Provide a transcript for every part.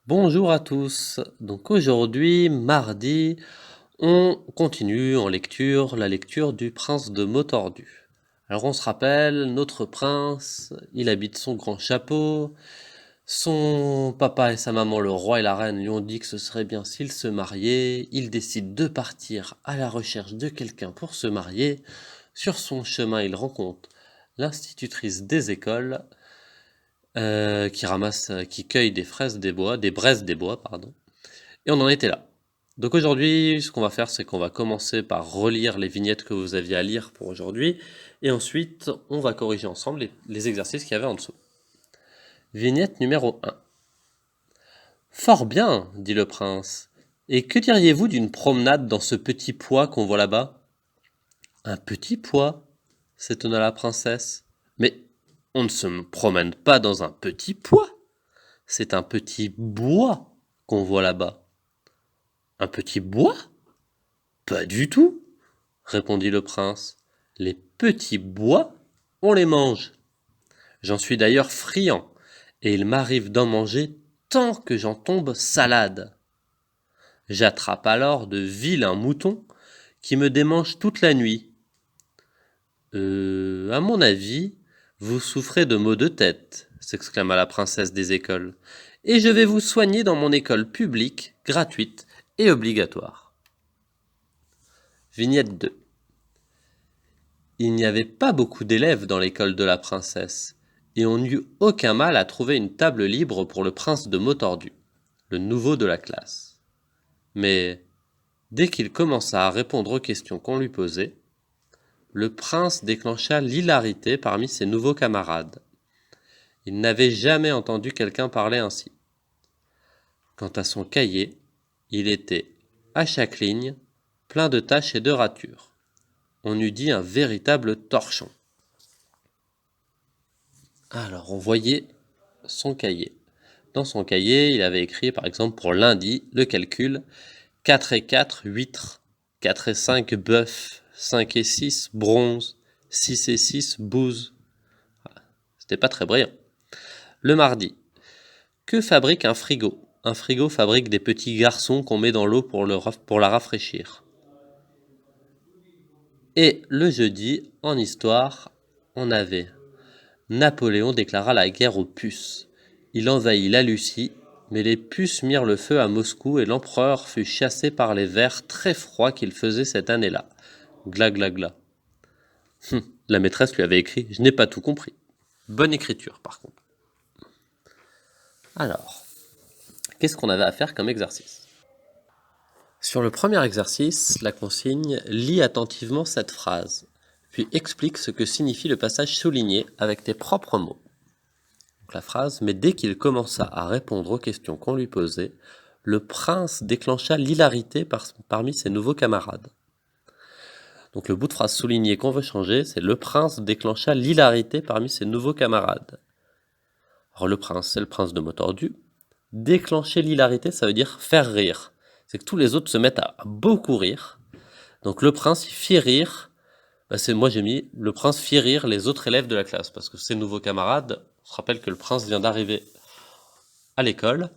Bonjour à tous. Donc aujourd'hui, mardi, on continue en lecture, la lecture du Prince de Motordu. Alors on se rappelle, notre prince, il habite son grand chapeau. Son papa et sa maman, le roi et la reine, lui ont dit que ce serait bien s'ils se mariaient. Il décide de partir à la recherche de quelqu'un pour se marier. Sur son chemin, il rencontre l'institutrice des écoles qui cueille des fraises des bois, des braises des bois, pardon. Et on en était là. Donc aujourd'hui, ce qu'on va faire, c'est qu'on va commencer par relire les vignettes que vous aviez à lire pour aujourd'hui, et ensuite, on va corriger ensemble les exercices qu'il y avait en dessous. Vignette numéro 1. Fort bien, dit le prince. Et que diriez-vous d'une promenade dans ce petit pois qu'on voit là-bas? Un petit pois, s'étonna la princesse. Mais on ne se promène pas dans un petit pois. C'est un petit bois qu'on voit là-bas. Un petit bois? Pas du tout, répondit le prince. Les petits bois, on les mange. J'en suis d'ailleurs friand, et il m'arrive d'en manger tant que j'en tombe salade. J'attrape alors de vilains moutons qui me démangent toute la nuit. À mon avis, vous souffrez de maux de tête, s'exclama la princesse des écoles, et je vais vous soigner dans mon école publique, gratuite et obligatoire. Vignette 2. Il n'y avait pas beaucoup d'élèves dans l'école de la princesse, et on n'eut aucun mal à trouver une table libre pour le prince de Motordu, le nouveau de la classe. Mais, dès qu'il commença à répondre aux questions qu'on lui posait, le prince déclencha l'hilarité parmi ses nouveaux camarades. Il n'avait jamais entendu quelqu'un parler ainsi. Quant à son cahier, il était, à chaque ligne, plein de taches et de ratures. On eût dit un véritable torchon. Alors, on voyait son cahier. Dans son cahier, il avait écrit, par exemple, pour lundi, le calcul 4 et 4, huîtres, 4 et 5, bœuf, 5 et 6, bronze, 6 et 6, bouse. C'était pas très brillant. Le mardi, que fabrique un frigo? Un frigo fabrique des petits garçons qu'on met dans l'eau pour la rafraîchir. Et le jeudi, en histoire, on avait Napoléon déclara la guerre aux puces. Il envahit la Russie, mais les puces mirent le feu à Moscou et l'empereur fut chassé par les vers très froids qu'il faisait cette année-là. Gla gla gla. La maîtresse lui avait écrit « Je n'ai pas tout compris ». Bonne écriture, par contre. Alors, qu'est-ce qu'on avait à faire comme exercice? Sur le premier exercice, la consigne « Lis attentivement cette phrase », puis explique ce que signifie le passage souligné avec tes propres mots. Donc la phrase « Mais dès qu'il commença à répondre aux questions qu'on lui posait, le prince déclencha l'hilarité parmi ses nouveaux camarades. » Donc le bout de phrase souligné qu'on veut changer, c'est « Le prince déclencha l'hilarité parmi ses nouveaux camarades. » Alors le prince, c'est le prince de Motordu. Déclencher l'hilarité, ça veut dire faire rire. C'est que tous les autres se mettent à beaucoup rire. Donc le prince, il fit rire. Moi j'ai mis le prince fit rire les autres élèves de la classe, parce que ses nouveaux camarades, on se rappelle que le prince vient d'arriver à l'école,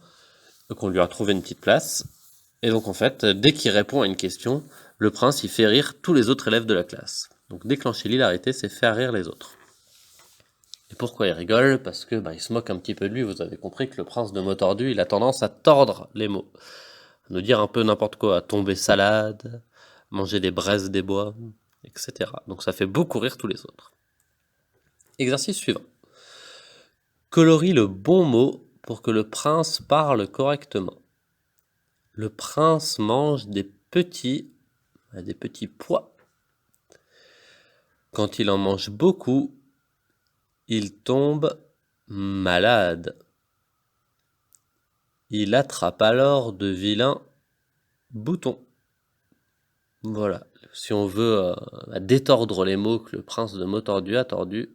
donc on lui a trouvé une petite place, et donc en fait, dès qu'il répond à une question, le prince il fait rire tous les autres élèves de la classe. Donc déclencher l'hilarité, c'est faire rire les autres. Et pourquoi il rigole? Parce que il se moque un petit peu de lui, vous avez compris que le prince de Motordu, il a tendance à tordre les mots, à nous dire un peu n'importe quoi, à tomber salade, manger des braises des bois, etc. Donc ça fait beaucoup rire tous les autres. Exercice suivant. Colorie le bon mot pour que le prince parle correctement. Le prince mange des petits pois. Quand il en mange beaucoup, il tombe malade. Il attrape alors de vilains boutons. Voilà. Si on veut détordre les mots que le prince de Motordu a tordus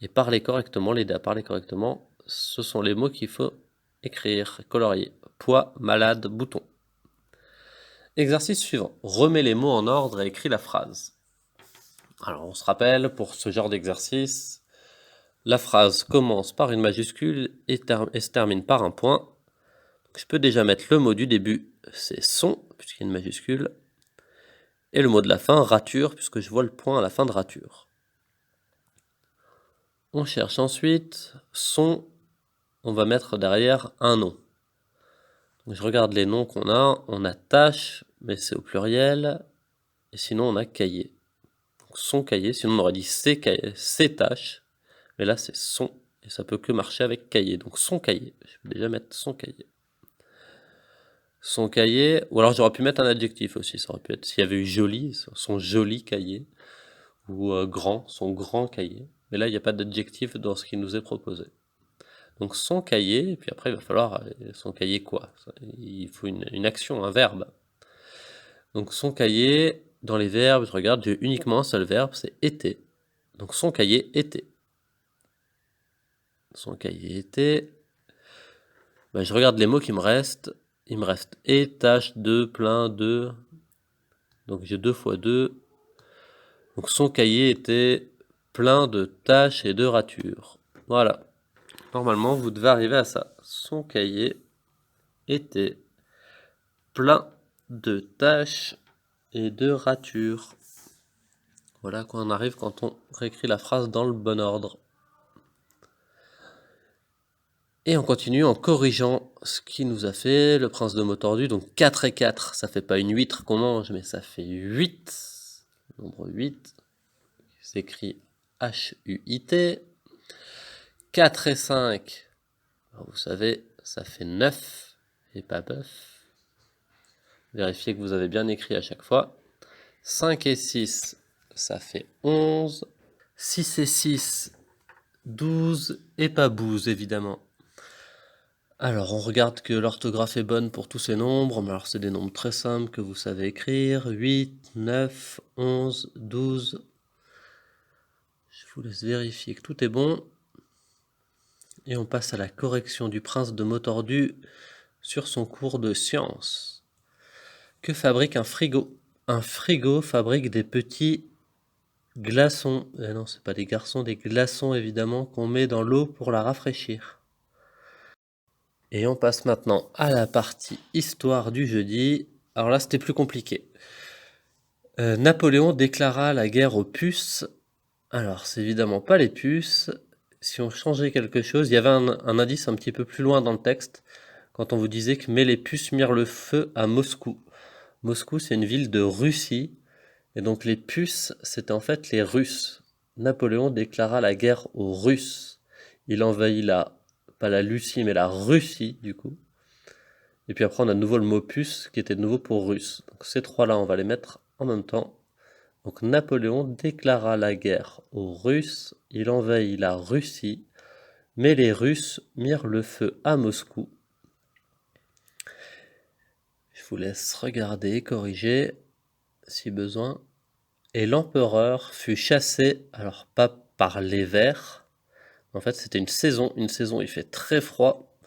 et parler correctement, l'aider à parler correctement, ce sont les mots qu'il faut écrire, colorier. Pois, malade, bouton. Exercice suivant. Remets les mots en ordre et écris la phrase. Alors, on se rappelle, pour ce genre d'exercice, la phrase commence par une majuscule et se termine par un point. Je peux déjà mettre le mot du début, c'est son, puisqu'il y a une majuscule, et le mot de la fin, rature, puisque je vois le point à la fin de rature. On cherche ensuite son, on va mettre derrière un nom. Donc je regarde les noms qu'on a tâche, mais c'est au pluriel, et sinon on a cahier. Donc son cahier, sinon on aurait dit ses tâches, mais là c'est son, et ça peut que marcher avec cahier. Donc son cahier, je peux déjà mettre son cahier. Son cahier, ou alors j'aurais pu mettre un adjectif aussi, ça aurait pu être, s'il y avait eu joli, son joli cahier, ou grand, son grand cahier. Mais là, il n'y a pas d'adjectif dans ce qui nous est proposé. Donc son cahier, et puis après il va falloir, son cahier quoi? Il faut une action, un verbe. Donc son cahier, dans les verbes, je regarde, j'ai uniquement un seul verbe, c'est était. Donc son cahier était. Son cahier était. Ben, je regarde les mots qui me restent. Il me reste et, tâche, de, plein, de. Donc j'ai 2 fois 2. Donc son cahier était plein de tâches et de ratures. Voilà. Normalement, vous devez arriver à ça. Son cahier était plein de tâches et de ratures. Voilà quoi on arrive quand on réécrit la phrase dans le bon ordre. Et on continue en corrigeant ce qui nous a fait le prince de mots tordus. Donc 4 et 4, ça fait pas une huître qu'on mange, mais ça fait 8. Nombre 8. S'écrit H-U-I-T. 4 et 5, alors vous savez, ça fait 9 et pas bœuf. Vérifiez que vous avez bien écrit à chaque fois. 5 et 6, ça fait 11. 6 et 6, 12 et pas bouse, évidemment. Alors, on regarde que l'orthographe est bonne pour tous ces nombres. Mais alors, c'est des nombres très simples que vous savez écrire. 8, 9, 11, 12. Je vous laisse vérifier que tout est bon. Et on passe à la correction du prince de mots tordus sur son cours de sciences. Que fabrique un frigo? Un frigo fabrique des petits glaçons. Non, c'est pas des garçons, des glaçons évidemment qu'on met dans l'eau pour la rafraîchir. Et on passe maintenant à la partie histoire du jeudi. Alors là, c'était plus compliqué. Napoléon déclara la guerre aux puces. Alors, c'est évidemment pas les puces. Si on changeait quelque chose, il y avait un indice un petit peu plus loin dans le texte, quand on vous disait que mais les puces mirent le feu à Moscou. Moscou, c'est une ville de Russie, et donc les puces, c'était en fait les Russes. Napoléon déclara la guerre aux Russes. Il envahit pas la Lucie, mais la Russie, du coup. Et puis après, on a de nouveau le mot puce, qui était de nouveau pour russe. Donc ces trois-là, on va les mettre en même temps. Donc Napoléon déclara la guerre aux Russes, il envahit la Russie, mais les Russes mirent le feu à Moscou. Je vous laisse regarder et corriger si besoin. Et l'empereur fut chassé, alors pas par les vers, en fait c'était une saison il fait très froid,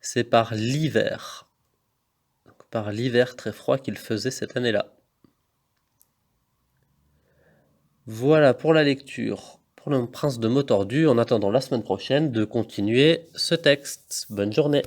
c'est par l'hiver. Donc par l'hiver très froid qu'il faisait cette année-là. Voilà pour la lecture, pour le prince de mots tordus, en attendant la semaine prochaine de continuer ce texte. Bonne journée.